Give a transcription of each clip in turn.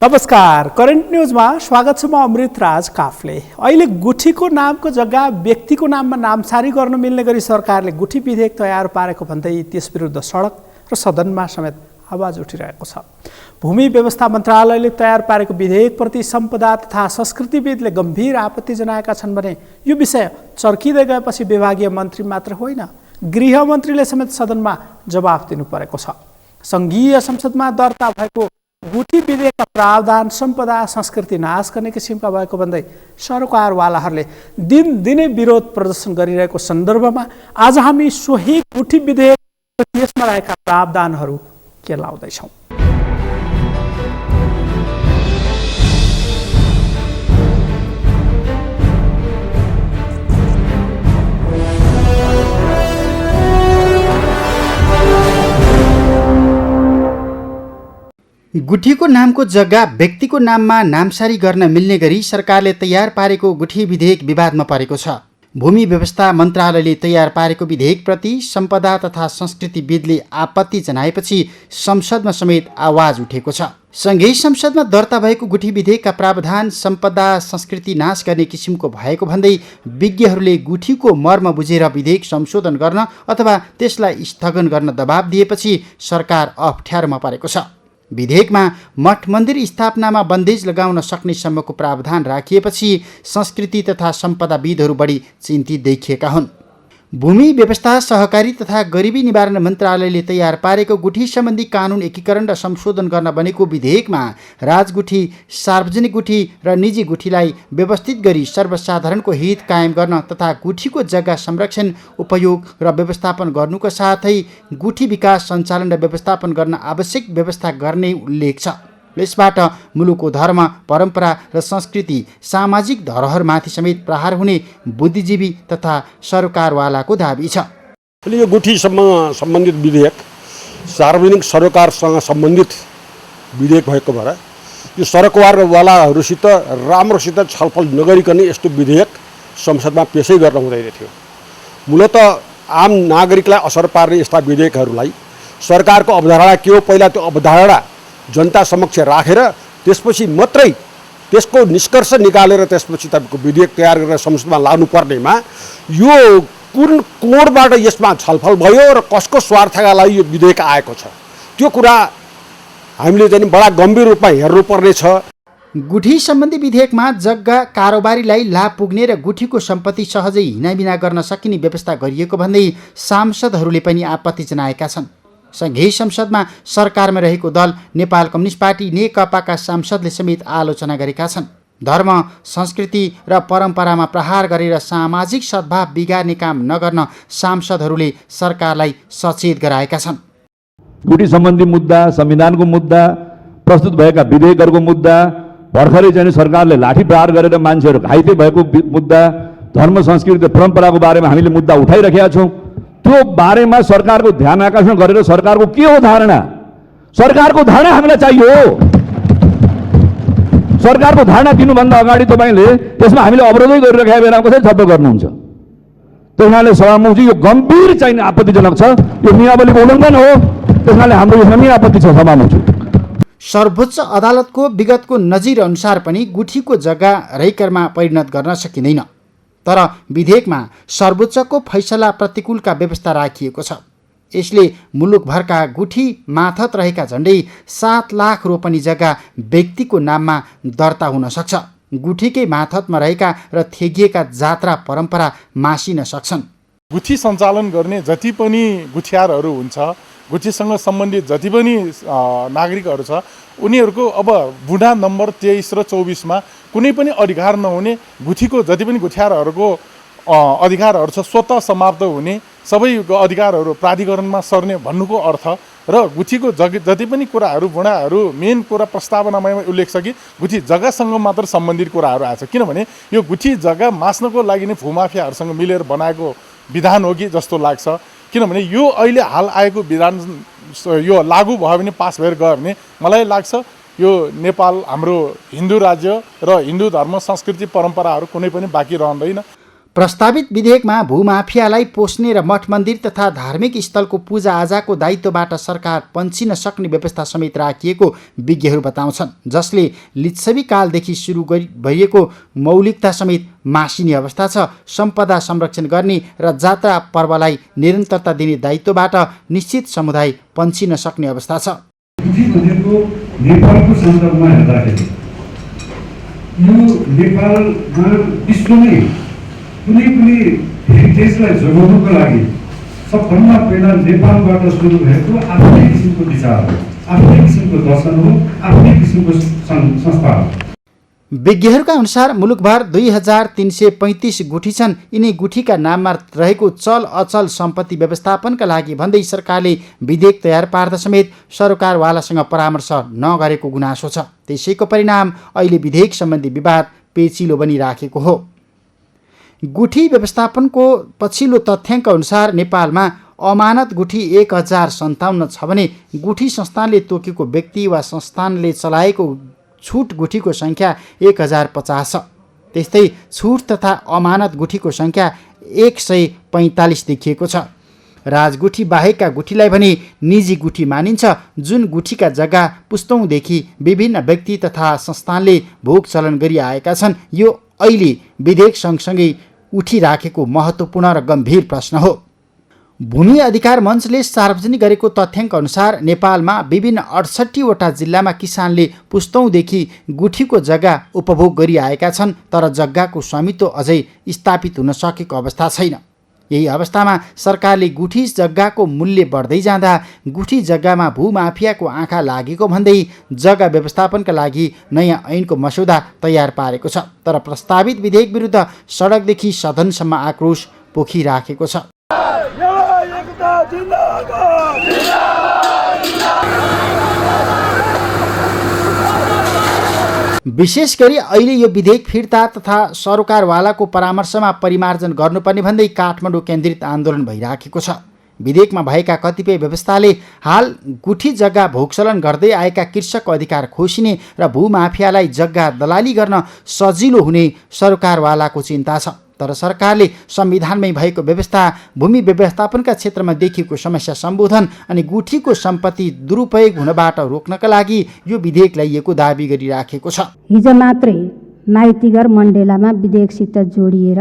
नमस्कार, करेन्ट न्युजमा स्वागत छ। म अमृतराज काफले। अहिले गुठीको नामको जग्गा व्यक्तिको नाममा नामसारी गर्न मिल्ने गरी सरकारले गुठी विधेयक तयार पारेको भन्दै त्यस विरुद्ध सडक र सदनमा समेत आवाज उठिरहेको छ। भूमि व्यवस्था मन्त्रालयले तयार पारेको विधेयकप्रति सम्पदा तथा संस्कृतिविदले गम्भीर आपत्ति जनाएका छन् भने यो विषय चर्किँदै गएपछि विभागीय मन्त्री मात्र होइन, गृहमन्त्रीले समेत सदनमा जवाफ दिनु परेको छ। सङ्घीय संसदमा दर्ता भएको गुठी विधेयकका प्रावधान सम्पदा संस्कृति नाश गर्ने किसिमका भएको भन्दै सरकारवालाहरूले दिनदिनै विरोध प्रदर्शन गरिरहेको सन्दर्भमा आज हामी सोही गुठी विधेयक र त्यसमा रहेका प्रावधानहरू के लाउँदैछौँ। गुठीको नामको जग्गा व्यक्तिको नाममा नामसारी गर्न मिल्ने गरी सरकारले तयार पारेको गुठी विधेयक विवादमा परेको छ। भूमि व्यवस्था मन्त्रालयले तयार पारेको विधेयकप्रति सम्पदा तथा संस्कृतिविदले आपत्ति जनाएपछि संसदमा समेत आवाज उठेको छ। सँगै संसदमा दर्ता भएको गुठी विधेयकका प्रावधान सम्पदा संस्कृति नाश गर्ने किसिमको भएको भन्दै विज्ञहरूले गुठीको मर्म बुझेर विधेयक संशोधन गर्न अथवा त्यसलाई स्थगन गर्न दबाब दिएपछि सरकार अप्ठ्यारोमा परेको छ। विधेयकमा मठ मन्दिर स्थापनामा बन्देज लगाउन सक्ने सम्मको प्रावधान राखिएपछि संस्कृति तथा सम्पदाविदहरू बढी चिन्तित देखिएका हुन्। भूमि व्यवस्था सहकारी तथा गरिबी निवारण मन्त्रालयले तयार पारेको गुठी सम्बन्धी कानुन एकीकरण र संशोधन गर्न बनेको विधेयकमा राजगुठी, सार्वजनिक गुठी र निजी गुठीलाई व्यवस्थित गरी सर्वसाधारणको हित कायम गर्न तथा गुठीको जग्गा संरक्षण, उपयोग र व्यवस्थापन गर्नुका साथै गुठी विकास, सञ्चालन र व्यवस्थापन गर्न आवश्यक व्यवस्था गर्ने उल्लेख छ। यसबाट मुलुकको धर्म, परम्परा र संस्कृति, सामाजिक धरोहरमाथि समेत प्रहार हुने बुद्धिजीवी तथा सरकारवालाको दाबी छ। यो गुठीसँग सम्बन्धित विधेयक सार्वजनिक सरोकारसँग सम्बन्धित विधेयक भएको भएर यो सरकारवालाहरूसित राम्रोसित छलफल नगरिकन यस्तो विधेयक संसदमा पेशै गर्न हुँदैन थियो। मूलत आम नागरिकलाई असर पार्ने यस्ता विधेयकहरूलाई सरकारको अवधारणा के हो, पहिला त्यो अवधारणा जनता समक्ष राखेर त्यसपछि मात्रै त्यसको निष्कर्ष निकालेर त्यसपछि तपाईँको विधेयक तयार गरेर संसदमा लानुपर्नेमा यो कुन कोणबाट यसमा छलफल भयो र कसको स्वार्थका लागि यो विधेयक आएको छ, त्यो कुरा हामीले चाहिँ बडा गम्भीर रूपमा हेर्नुपर्ने छ। गुठी सम्बन्धी विधेयकमा जग्गा कारोबारीलाई लाभ पुग्ने र गुठीको सम्पत्ति सहजै हिनाबिना गर्न सकिने व्यवस्था गरिएको भन्दै सांसदहरूले पनि आपत्ति जनाएका छन्। सँगै संसदमा सरकारमा रहेको दल नेपाल कम्युनिस्ट पार्टी नेकपाका सांसदले समेत आलोचना गरेका छन्। धर्म, संस्कृति र परम्परामा प्रहार गरेर सामाजिक सद्भाव बिगार्ने काम नगर्न सांसदहरूले सरकारलाई सचेत गराएका छन्। गुठी सम्बन्धी मुद्दा, संविधानको मुद्दा, प्रस्तुत भएका विधेयकहरूको मुद्दा, भर्खरै चाहिँ सरकारले लाठी प्रहार गरेर मान्छेहरू घाइते भएको मुद्दा, धर्म, संस्कृति र परम्पराको बारेमा हामीले मुद्दा उठाइरहेका छौँ। त्यो बारेमा सरकारको ध्यान आकर्षण गरेर सरकारको के हो धारणा, सरकारको धारणा हामीलाई चाहियो। सरकारको धारणा दिनुभन्दा अगाडि तपाईँले त्यसमा हामीले अवरोधै गरिरहेका बेलामा कसरी छलफल गर्नुहुन्छ? त्यस कारणले सभामुखजी यो गम्भीर चाहिँ आपत्तिजनक छ, यो नियमावलीको उल्लङ्घन हो। त्यस कारणले हाम्रो यसमा आपत्ति छ सभामुखजी। सर्वोच्च अदालतको विगतको नजिर अनुसार पनि गुठीको जग्गा रैकरमा परिणत गर्न सकिँदैन, तर विधेयकमा सर्वोच्चको फैसला प्रतिकूलका व्यवस्था राखिएको छ। यसले मुलुकभरका गुठी माथत रहेका झन्डै 7 लाख रोपनी जग्गा व्यक्तिको नाममा दर्ता हुन सक्छ। गुठीकै माथतमा रहेका र थेगिएका जात्रा परम्परा मासिन सक्छन्। गुठी सञ्चालन गर्ने जति पनि गुठियारहरू हुन्छ, गुठीसँग सम्बन्धित जति पनि नागरिकहरू छ, उनीहरूको अब बुढा नम्बर 23 र 24 मा कुनै पनि अधिकार नहुने, गुठीको जति पनि गुठियारहरूको अधिकारहरू छ स्वतः समाप्त हुने, सबैको अधिकारहरू प्राधिकरणमा सर्ने भन्नुको अर्थ र गुठीको जति पनि कुराहरू बुढाहरू मेन कुरा प्रस्तावनामा उल्लेख छ कि गुठी जग्गासँग मात्र सम्बन्धित कुराहरू आएछ। किनभने यो गुठी जग्गा मास्नको लागि नै भूमाफियाहरूसँग मिलेर बनाएको विधान हो कि जस्तो लाग्छ। किनभने यो अहिले हाल आएको विधान यो लागू भयो भने, पास भएर गयो भने मलाई लाग्छ यो नेपाल हाम्रो हिन्दू राज्य र हिन्दू धर्म, संस्कृति, परम्पराहरू कुनै पनि बाँकी रहँदैन। प्रस्तावित विधेयकमा भूमाफियालाई पोस्ने र मठ मन्दिर तथा धार्मिक स्थलको पूजाआजाको दायित्वबाट सरकार पन्छिन सक्ने व्यवस्था समेत राखिएको विज्ञहरू बताउँछन्, जसले लिच्छवी कालदेखि सुरु भइएको मौलिकता समेत मासिने अवस्था छ। सम्पदा संरक्षण गर्ने र जात्रा पर्वलाई निरन्तरता दिने दायित्वबाट निश्चित समुदाय पन्छिन सक्ने अवस्था छ। नेपालको सन्दर्भमा हेर्दाखेरि यो नेपालमा विश्वमै कुनै पनि हेरिटेजलाई जोगाउनको लागि सबभन्दा पहिला नेपालबाट सुरु भएको आफ्नै किसिमको विचार हो, आफ्नै किसिमको दर्शन हो, आफ्नै किसिमको संस्था हो। विज्ञहरूका अनुसार मुलुकभर 2335 गुठी छन्। यिनै गुठीका नाममा रहेको चल अचल सम्पत्ति व्यवस्थापनका लागि भन्दै सरकारले विधेयक तयार पार्दा समेत सरकारवालासँग परामर्श नगरेको गुनासो छ। त्यसैको परिणाम अहिले विधेयक सम्बन्धी विवाद पेचिलो बनिराखेको हो। गुठी व्यवस्थापनको पछिल्लो तथ्याङ्क अनुसार नेपालमा अमानत गुठी 1057 छ भने गुठी संस्थानले तोकेको व्यक्ति वा संस्थानले चलाएको छुट गुठीको सङ्ख्या 1050 छ। त्यस्तै छुट तथा अमानत गुठीको सङ्ख्या 145 देखिएको छ। राजगुठी बाहेकका गुठीलाई भने निजी गुठी मानिन्छ, जुन गुठीका जग्गा पुस्तौँदेखि विभिन्न व्यक्ति तथा संस्थानले भोग चलन गरिआएका छन्। यो अहिले विधेयक सँगसँगै उठिराखेको महत्त्वपूर्ण र गम्भीर प्रश्न हो। भूमि अधिकार मञ्चले सार्वजनिक गरेको तथ्याङ्क अनुसार नेपालमा विभिन्न 68वटा जिल्लामा किसानले पुस्तौँदेखि गुठीको जग्गा उपभोग गरिआएका छन्, तर जग्गाको स्वामित्व अझै स्थापित हुन सकेको अवस्था छैन। यही अवस्थामा सरकारले गुठी जग्गाको मूल्य बढ्दै जाँदा गुठी जग्गामा भूमाफियाको आँखा लागेको भन्दै जग्गा व्यवस्थापनका लागि नयाँ ऐनको मस्यौदा तयार पारेको छ। तर प्रस्तावित विधेयक विरुद्ध सडकदेखि सदनसम्म आक्रोश पोखिराखेको छ। विशेष गरी अहिले यो विधेयक फिर्ता तथा सरकारवालाको परामर्शमा परिमार्जन गर्नुपर्ने भन्दै काठमाडौँ केन्द्रित आन्दोलन भइराखेको छ। विधेयकमा भएका कतिपय व्यवस्थाले हाल गुठी जग्गा भोगचलन गर्दै आएका कृषकको अधिकार खोसिने र भूमाफियालाई जग्गा दलाली गर्न सजिलो हुने सरकारवालाको चिन्ता छ। तर सरकारले संविधानमै भएको व्यवस्था, भूमि व्यवस्थापनका क्षेत्रमा देखिएको समस्या सम्बोधन अनि गुठीको सम्पत्ति दुरुपयोग हुनबाट रोक्नका लागि यो विधेयक ल्याइएको दाबी गरिराखेको छ। हिजो मात्रै माइतीघर मण्डेलामा विधेयकसित जोडिएर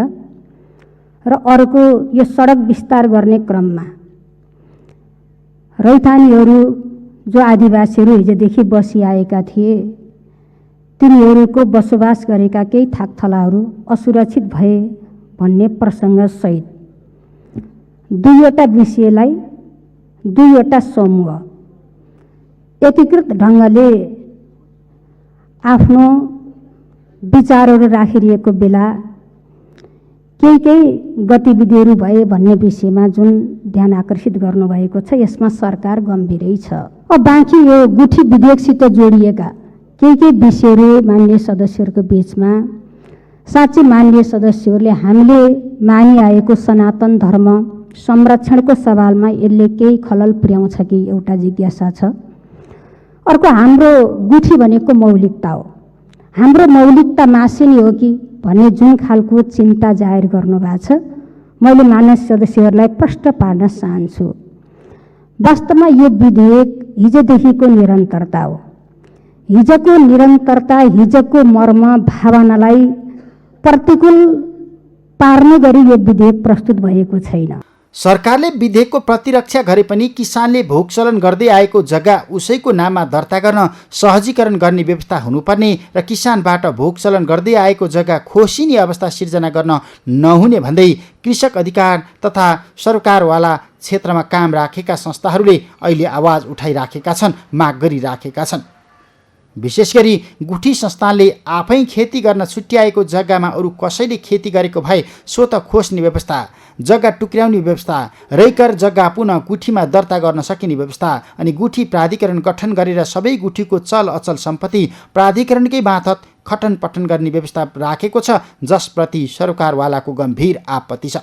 र अर्को यो सडक विस्तार गर्ने क्रममा रैथानीहरू जो आदिवासीहरू हिजोदेखि बसिआएका थिए, तिनीहरूको बसोबास गरेका केही थाकथलाहरू असुरक्षित भए भन्ने प्रसङ्गसहित दुईवटा विषयलाई दुईवटा समूह एकीकृत ढङ्गले आफ्नो विचारहरू राखिरहेको बेला केही गतिविधिहरू भए भन्ने विषयमा जुन ध्यान आकर्षित गर्नुभएको छ, यसमा सरकार गम्भीरै छ। अब बाँकी यो गुठी विधेयकसित जोडिएका केही विषयहरू माननीय सदस्यहरूको बिचमा साँच्चै माननीय सदस्यहरूले हामीले मानिआएको सनातन धर्म संरक्षणको सवालमा यसले केही खलल पुर्याउँछ कि एउटा जिज्ञासा छ। अर्को, हाम्रो गुठी भनेको मौलिकता हो, हाम्रो मौलिकता मासिने हो कि भन्ने जुन खालको चिन्ता जाहेर गर्नुभएको छ, मैले माननीय सदस्यहरूलाई प्रश्न पार्न चाहन्छु। वास्तवमा यो विधेयक हिजोदेखिको निरन्तरता हो। हिजोको निरन्तरता, हिजोको मर्म भावनालाई प्रतिकूल पार्ने गरी यो विधेयक प्रस्तुत भएको छैन। सरकारले विधेयकको प्रतिरक्षा गरे पनि किसानले भोगचलन गर्दै आएको जग्गा उसैको नाममा दर्ता गर्न सहजीकरण गर्ने व्यवस्था हुनुपर्ने र किसानबाट भोगचलन गर्दै आएको जग्गा खोसिने अवस्था सिर्जना गर्न नहुने भन्दै कृषक अधिकार तथा सरकारवाला क्षेत्रमा काम राखेका संस्थाहरूले अहिले आवाज उठाइराखेका छन्, माग गरिराखेका छन्। विशेष गरी गुठी संस्थानले आफै खेती गर्न छुट्याएको जग्गामा अरू कसैले खेती गरेको भए स्वत खोज्ने व्यवस्था, जग्गा टुक्र्याउने व्यवस्था, रैकर जग्गा पुनः गुठीमा दर्ता गर्न सकिने व्यवस्था अनि गुठी प्राधिकरण गठन गरेर सबै गुठीको चल अचल सम्पत्ति प्राधिकरणकै मार्फत खटन पटन गर्ने व्यवस्था राखेको छ, जसप्रति सरकारवालाको गम्भीर आपत्ति छ।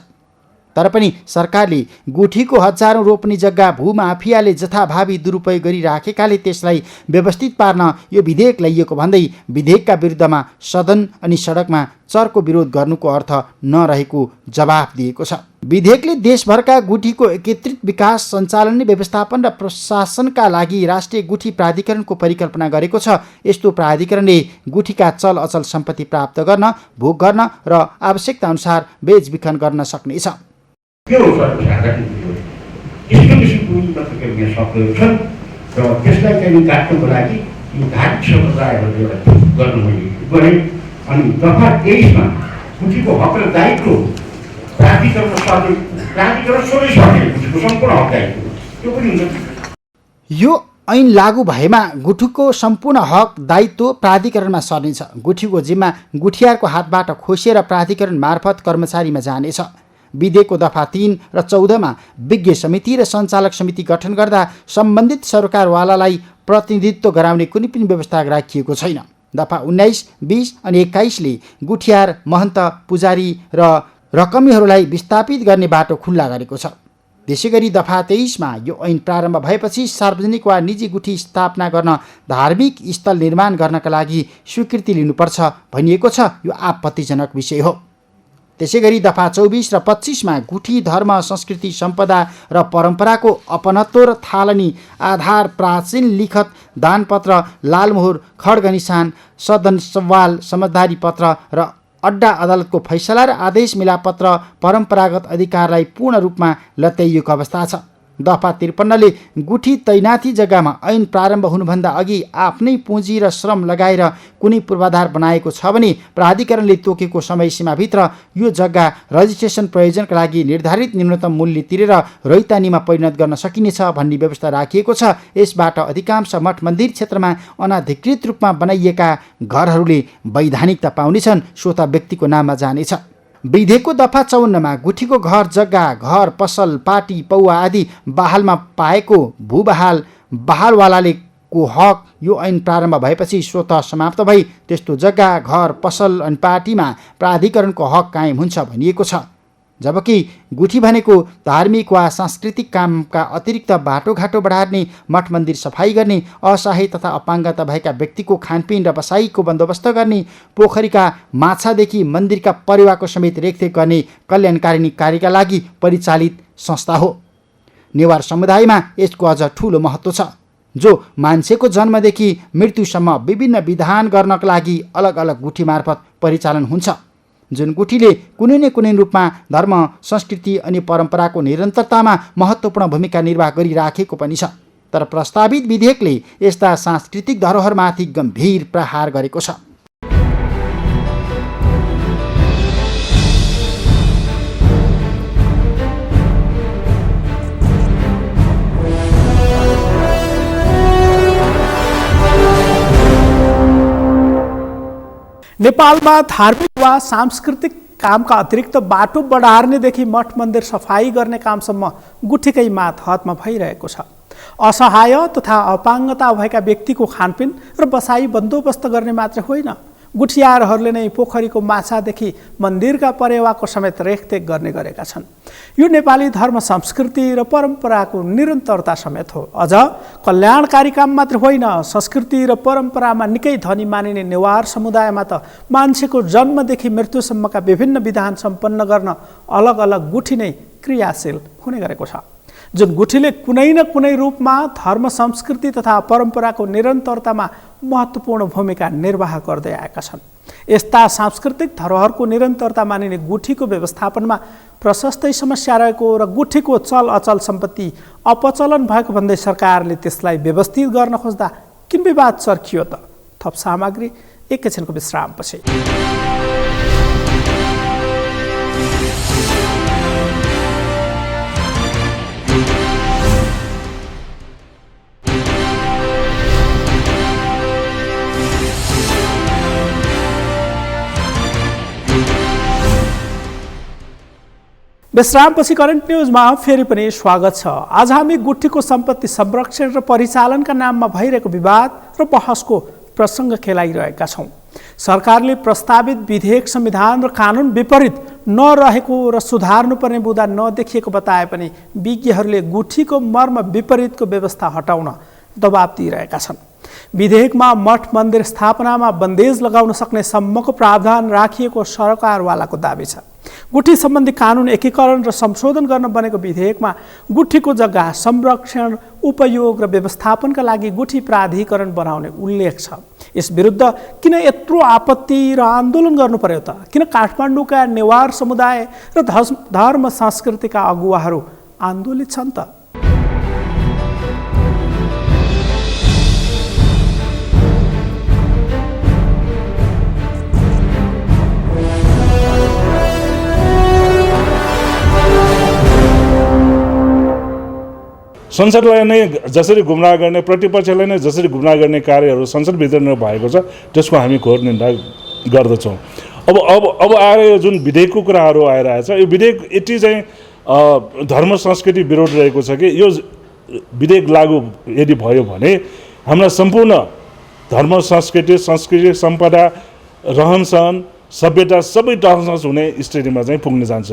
तर पनि सरकारले गुठीको हजारौँ रोपनी जग्गा भूमाफियाले जथाभावी दुरुपयोग गरिराखेकाले त्यसलाई व्यवस्थित पार्न यो विधेयक ल्याइएको भन्दै विधेयकका विरुद्धमा सदन अनि सडकमा चर्को विरोध गर्नुको अर्थ नरहेको जवाफ दिएको छ। विधेयकले देशभरका गुठीको एकीकृत विकास, सञ्चालन, व्यवस्थापन र प्रशासनका लागि राष्ट्रिय गुठी प्राधिकरणको परिकल्पना गरेको छ। यस्तो प्राधिकरणले गुठीका चल अचल सम्पत्ति प्राप्त गर्न, भोग गर्न र आवश्यकता अनुसार बेचबिखन गर्न सक्नेछ। यस्तो किसिमको उन्नतका शब्दहरू छन् र त्यसलाई चाहिँ काट्नको लागि यो धार्मिक सम्प्रदायहरूले एउटा गर्नु मैले गरेँ। अनि दफा 23 मा गुठीको हक र दायित्व प्राधिकरणमा सर्ने, प्राधिकरण सोधै सक्ने गुठीको सम्पूर्ण हक दायित्व त्यो पनि हुन्छ। यो ऐन लागू भएमा गुठीको सम्पूर्ण हक दायित्व प्राधिकरणमा सर्नेछ। गुठीको जिम्मा गुठियारको हातबाट खोसिएर प्राधिकरण मार्फत कर्मचारीमा जानेछ। विधेयकको दफा 3 र 14 मा विज्ञ समिति र सञ्चालक समिति गठन गर्दा सम्बन्धित सरकारवालालाई प्रतिनिधित्व गराउने कुनै पनि व्यवस्था राखिएको छैन। दफा 19, 20 अनि 21 ले गुठियार, महन्त, पुजारी र रकमीहरूलाई विस्थापित गर्ने बाटो खुल्ला गरेको छ। त्यसैगरी दफा 23 मा यो ऐन प्रारम्भ भएपछि सार्वजनिक वा निजी गुठी स्थापना गर्न, धार्मिक स्थल निर्माण गर्नका लागि स्वीकृति लिनुपर्छ भनिएको छ। यो आपत्तिजनक विषय हो। त्यसैगरी दफा 24 र 25 मा गुठी धर्म, संस्कृति, सम्पदा र परम्पराको अपनत्व र थालनी आधार, प्राचीन लिखत, दानपत्र, लालमोहर, खड्ग निशान, सदन सवाल, समझदारी पत्र र अड्डा अदालतको फैसला र आदेश मिलापत्र परम्परागत अधिकारलाई पूर्ण रूपमा लत्याइएको अवस्था छ। दफा 53 ले गुठी तैनाथी जग्गामा ऐन प्रारम्भ हुनुभन्दा अघि आफ्नै पुँजी र श्रम लगाएर कुनै पूर्वाधार बनाएको छ भने प्राधिकरणले तोकेको समय सीमाभित्र यो जग्गा रजिस्ट्रेसन प्रयोजनका लागि निर्धारित न्यूनतम मूल्य तिरेर रैतानीमा परिणत गर्न सकिनेछ भन्ने व्यवस्था राखिएको छ। यसबाट अधिकांश मठ मन्दिर क्षेत्रमा अनाधिकृत रूपमा बनाइएका घरहरूले वैधानिकता पाउनेछन्, स्वतः व्यक्तिको नाममा जानेछ। विधेयकको दफा 54 मा गुठीको घर जग्गा, घर, पसल, पाटी, पौवा आदि बहालमा पाएको भूबहाल बहालवालाले को हक यो ऐन प्रारम्भ भएपछि स्वतः समाप्त भई त्यस्तो जग्गा, घर, पसल अनि पाटीमा प्राधिकरणको हक कायम हुन्छ भनिएको छ। जबकि गुठी भनेको धार्मिक वा सांस्कृतिक कामका अतिरिक्त बाटोघाटो बढार्ने, मठ मन्दिर सफाई गर्ने, असहाय तथा अपाङ्गता भएका व्यक्तिको खानपिन र बसाइको बन्दोबस्त गर्ने, पोखरीका माछादेखि मन्दिरका परेवाको समेत रेखदेख गर्ने कल्याणकारिणी कार्यका लागि परिचालित संस्था हो। नेवार समुदायमा यसको अझ ठुलो महत्त्व छ, जो मान्छेको जन्मदेखि मृत्युसम्म विभिन्न विधान गर्नका लागि अलग अलग गुठी मार्फत परिचालन हुन्छ, जुन गुठीले कुनै न कुनै रूपमा धर्म, संस्कृति अनि परम्पराको निरन्तरतामा महत्त्वपूर्ण भूमिका निर्वाह गरिराखेको पनि छ। तर प्रस्तावित विधेयकले यस्ता सांस्कृतिक धरोहरमाथि गम्भीर प्रहार गरेको छ। नेपालमा धार्मिक वा सांस्कृतिक कामका अतिरिक्त बाटो बढार्नेदेखि मठ मन्दिर सफाई गर्ने कामसम्म गुठीकै मातहतमा भइरहेको छ। असहाय तथा अपाङ्गता भएका व्यक्तिको खानपिन र बसाई बन्दोबस्त गर्ने मात्र होइन, गुठियारहरूले नै पोखरीको माछादेखि मन्दिरका परेवाको समेत रेखदेख गर्ने गरेका छन्। यो नेपाली धर्म, संस्कृति र परम्पराको निरन्तरता समेत हो। अझ कल्याणकारी काम मात्र होइन, संस्कृति र परम्परामा निकै धनी मानिने नेवार समुदायमा त मान्छेको जन्मदेखि मृत्युसम्मका विभिन्न विधान सम्पन्न गर्न अलग अलग गुठी नै क्रियाशील हुने गरेको छ, जुन गुठीले कुनै न कुनै रूपमा धर्म, संस्कृति तथा परम्पराको निरन्तरतामा महत्त्वपूर्ण भूमिका निर्वाह गर्दै आएका छन्। यस्ता सांस्कृतिक धरोहरको निरन्तरता मानिने गुठीको व्यवस्थापनमा प्रशस्तै समस्या रहेको र गुठीको चल अचल सम्पत्ति अपचलन भएको भन्दै सरकारले त्यसलाई व्यवस्थित गर्न खोज्दा किन विवाद चर्कियो त? थप सामग्री एकैछिनको विश्रामपछि। विश्रामपछि करेन्ट न्युजमा फेरि पनि स्वागत छ। आज हामी गुठीको सम्पत्ति संरक्षण र परिचालनका नाममा भइरहेको विवाद र बहसको प्रसङ्ग खेलाइरहेका छौँ। सरकारले प्रस्तावित विधेयक संविधान र कानुन विपरीत नरहेको र सुधार्नुपर्ने बुँदा नदेखिएको बताए पनि विज्ञहरूले गुठीको मर्म विपरीतको व्यवस्था हटाउन दबाब दिइरहेका छन्। विधेयकमा मठ मन्दिर स्थापनामा बन्देज लगाउन सक्ने सम्मको प्रावधान राखिएको सरकारवालाको दाबी छ। गुठी सम्बन्धी कानुन एकीकरण र संशोधन गर्न बनेको विधेयकमा गुठीको जग्गा संरक्षण, उपयोग र व्यवस्थापनका लागि गुठी प्राधिकरण बनाउने उल्लेख छ। यस विरुद्ध किन यत्रो आपत्ति र आन्दोलन गर्नु पर्यो त? किन काठमाडौँका नेवार समुदाय र धर्म संस्कृतिका अगुवाहरू आन्दोलित छन् त? संसदलाई नै जसरी गुमराह गर्ने, प्रतिपक्षलाई नै जसरी गुमराह गर्ने कार्यहरू संसदभित्र नै भएको छ, त्यसको हामी घोर निन्दा गर्दछौँ। अब आएर यो जुन विधेयकको कुराहरू आइरहेछ, यो विधेयक यति चाहिँ धर्म संस्कृति विरोध रहेको छ कि यो विधेयक लागू यदि भयो भने हाम्रा सम्पूर्ण धर्म संस्कृति सम्पदा, रहनसहन, सभ्यता सबै टसनस हुने स्थितिमा चाहिँ पुग्न जान्छ।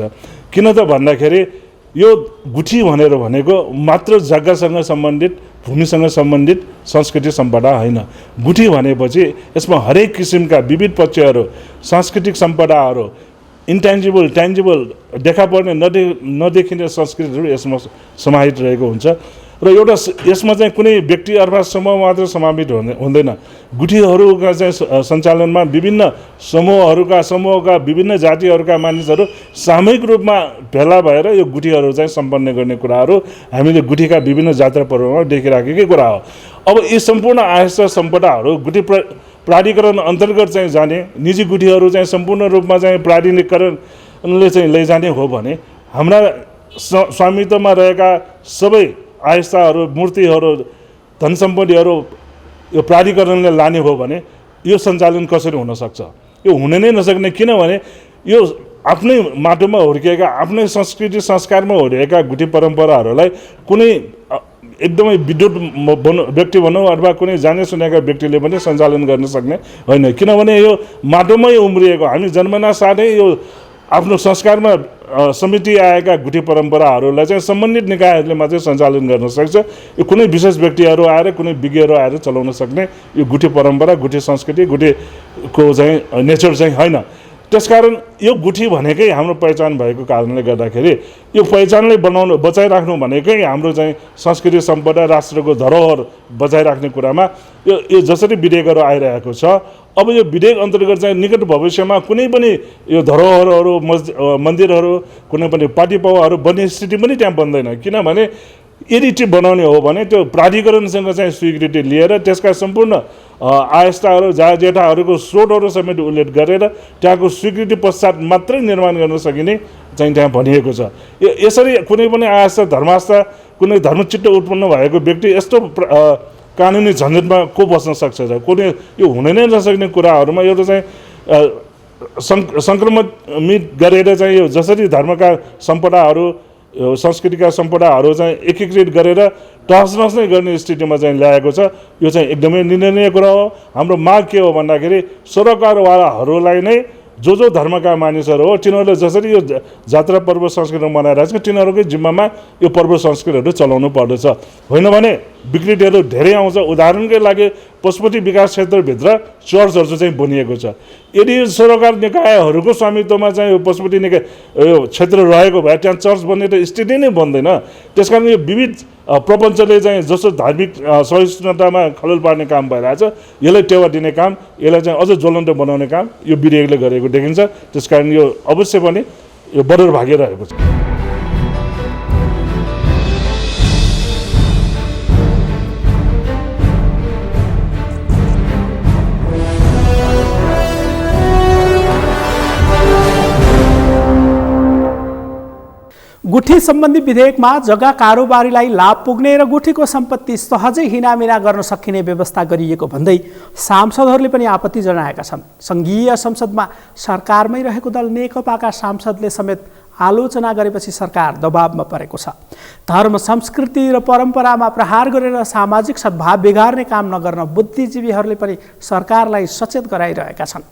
किन त भन्दाखेरि यो गुठी भनेको मात्र जग्गासँग सम्बन्धित, भूमिसँग सम्बन्धित संस्कृति सम्पदा होइन। गुठी भनेपछि यसमा हरेक किसिमका विविध पक्षहरू, सांस्कृतिक सम्पदाहरू, इन्टेन्जिबल, टेन्जिबल, देखा पर्ने नदेखिने संस्कृतिहरू यसमा समाहित रहेको हुन्छ। र एउटा यसमा चाहिँ कुनै व्यक्ति अथवा समूह मात्र समावित हुँदैन। गुठीहरूका चाहिँ सञ्चालनमा विभिन्न समूहका विभिन्न जातिहरूका मानिसहरू सामूहिक रूपमा भेला भएर यो गुठीहरू चाहिँ सम्पन्न गर्ने कुराहरू हामीले गुठीका विभिन्न जात्रा पर्वमा देखिराखेकै कुरा हो। अब यी सम्पूर्ण आयस्ता सम्पदाहरू गुठी प्राधिकरण अन्तर्गत चाहिँ जाने, निजी गुठीहरू चाहिँ सम्पूर्ण रूपमा चाहिँ प्राधिकरणले चाहिँ लैजाने हो भने हाम्रा स्वामित्वमा रहेका सबै आयस्ताहरू, मूर्तिहरू, धन सम्पत्तिहरू यो प्राधिकरणले लाने हो भने यो सञ्चालन कसरी हुन सक्छ? यो हुन नै नसक्ने। किनभने यो आफ्नै माटोमा हुर्किएका, आफ्नै संस्कृति संस्कारमा हुर्किएका गुठी परम्पराहरूलाई कुनै एकदमै विद्युत व्यक्ति भनौँ अथवा कुनै जाने सुनेका व्यक्तिले पनि सञ्चालन गर्न सक्ने होइन। किनभने यो माटोमै उम्रिएको, हामी जन्मना साथै यो आफ्नो संस्कारमा समिति आएका गुठी परम्पराहरूलाई चाहिँ सम्बन्धित निकायहरूले मात्रै सञ्चालन गर्न सक्छ। यो कुनै विशेष व्यक्तिहरू आएर, कुनै विज्ञहरू आएर चलाउन सक्ने यो गुठी परम्परा, गुठी संस्कृति, गुठीको चाहिँ नेचर चाहिँ होइन। त्यसकारण यो गुठी भनेकै हाम्रो पहिचान भएको कारणले गर्दाखेरि यो पहिचानलाई बचाइराख्नु भनेकै हाम्रो चाहिँ संस्कृति सम्पदा, राष्ट्रको धरोहर बचाइराख्ने कुरामा यो जसरी विधेयकहरू आइरहेको छ, अब यो विधेयक अन्तर्गत चाहिँ निकट भविष्यमा कुनै पनि यो धरोहरहरू, मन्दिरहरू, कुनै पनि पार्टी पावाहरू बन्ने स्थिति पनि त्यहाँ बन्दैन। किनभने यदि त्यो बनाउने हो भने त्यो प्राधिकरणसँग चाहिँ स्वीकृति लिएर त्यसका सम्पूर्ण आयस्ताहरू, जेठाहरूको स्रोतहरू समेत उल्लेख गरेर त्यहाँको स्वीकृति पश्चात मात्रै निर्माण गर्न सकिने चाहिँ त्यहाँ भनिएको छ। यसरी कुनै पनि आयस्ता, धर्मास्था, कुनै धर्मचित्त उत्पन्न भएको व्यक्ति यस्तो कानुनी झन्झटमा को बस्न सक्छ र? कुनै यो हुन नै नसक्ने कुराहरूमा एउटा चाहिँ सङ्क्रमित गरेर चाहिँ यो जसरी धर्मका सम्पदाहरू, संस्कृतिका सम्पदाहरू चाहिँ एकीकृत गरेर तहस नै गर्ने स्थितिमा चाहिँ ल्याएको छ। यो चाहिँ एकदमै निन्दनीय कुरा हो। हाम्रो माग के हो भन्दाखेरि सरकारवालाहरूलाई नै जो धर्मका मानिसहरू हो तिनीहरूले जसरी यो जात्रा पर्व संस्कृति मनाइरहेको छ तिनीहरूकै जिम्मामा यो पर्व संस्कृतिहरू चलाउनु पर्दछ। होइन भने विकृतिहरू धेरै आउँछ। उदाहरणकै लागि पशुपति विकास क्षेत्रभित्र चर्चहरू चाहिँ बनिएको छ। यदि सरकार निकायहरूको स्वामित्वमा चाहिँ यो पशुपति निकाय यो क्षेत्र रहेको भए त्यहाँ चर्च बन्ने त स्थिति नै बन्दैन। त्यसकारण यो विविध प्रपञ्चले चाहिँ जस्तो धार्मिक सहिष्णुतामा खलल पार्ने काम भइरहेछ, यसलाई टेवा दिने काम, यसलाई चाहिँ अझ ज्वलन्त बनाउने काम यो विधेयकले गरेको देखिन्छ। त्यसकारण यो अवश्य पनि यो बदर भागिरहेको छ। गुठी सम्बन्धी विधेयकमा जग्गा कारोबारीलाई लाभ पुग्ने र गुठीको सम्पत्ति सहजै हिनामिना गर्न सकिने व्यवस्था गरिएको भन्दै सांसदहरूले पनि आपत्ति जनाएका छन्। सङ्घीय संसदमा सरकारमै रहेको दल नेकपाका सांसदले समेत आलोचना गरेपछि सरकार दबावमा परेको छ। धर्म संस्कृति र परम्परामा प्रहार गरेर सामाजिक सद्भाव बिगार्ने काम नगर्न बुद्धिजीवीहरूले पनि सरकारलाई सचेत गराइरहेका छन्।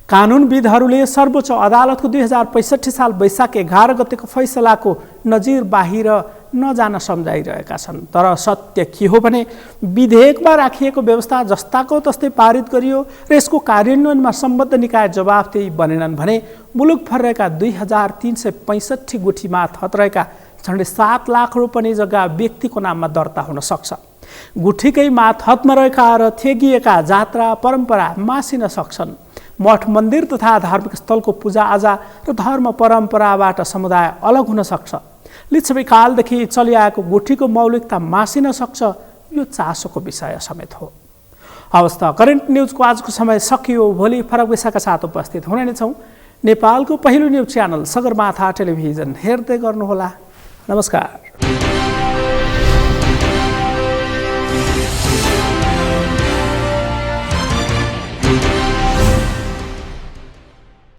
कानुनविदहरूले सर्वोच्च अदालतको 2065 साल वैशाख 11 गतेको फैसलाको नजिर बाहिर नजान सम्झाइरहेका छन्। तर सत्य के हो भने विधेयकमा राखिएको व्यवस्था जस्ताको तस्तै पारित गरियो र यसको कार्यान्वयनमा सम्बद्ध निकाय जवाफदेही बनेनन् भने मुलुकभर रहेका 2365 गुठीमा थत रहेका झन्डै 7 लाख रोपनी जग्गा व्यक्तिको नाममा दर्ता हुन सक्छ। गुठीकै माथहतमा रहेका र थेगिएका जात्रा परम्परा मासिन सक्छन्। मठ मन्दिर तथा धार्मिक स्थलको पूजाआजा र धर्म परम्पराबाट समुदाय अलग हुन सक्छ। लिच्छवी कालदेखि चलिआएको गुठीको मौलिकता मासिन सक्छ। यो चासोको विषय समेत हो। हवस् त, करेन्ट न्युजको आजको समय सकियो। भोलि फरक विषयका साथ उपस्थित हुने नै छौँ। नेपालको पहिलो न्युज च्यानल सगरमाथा टेलिभिजन हेर्दै गर्नुहोला। नमस्कार।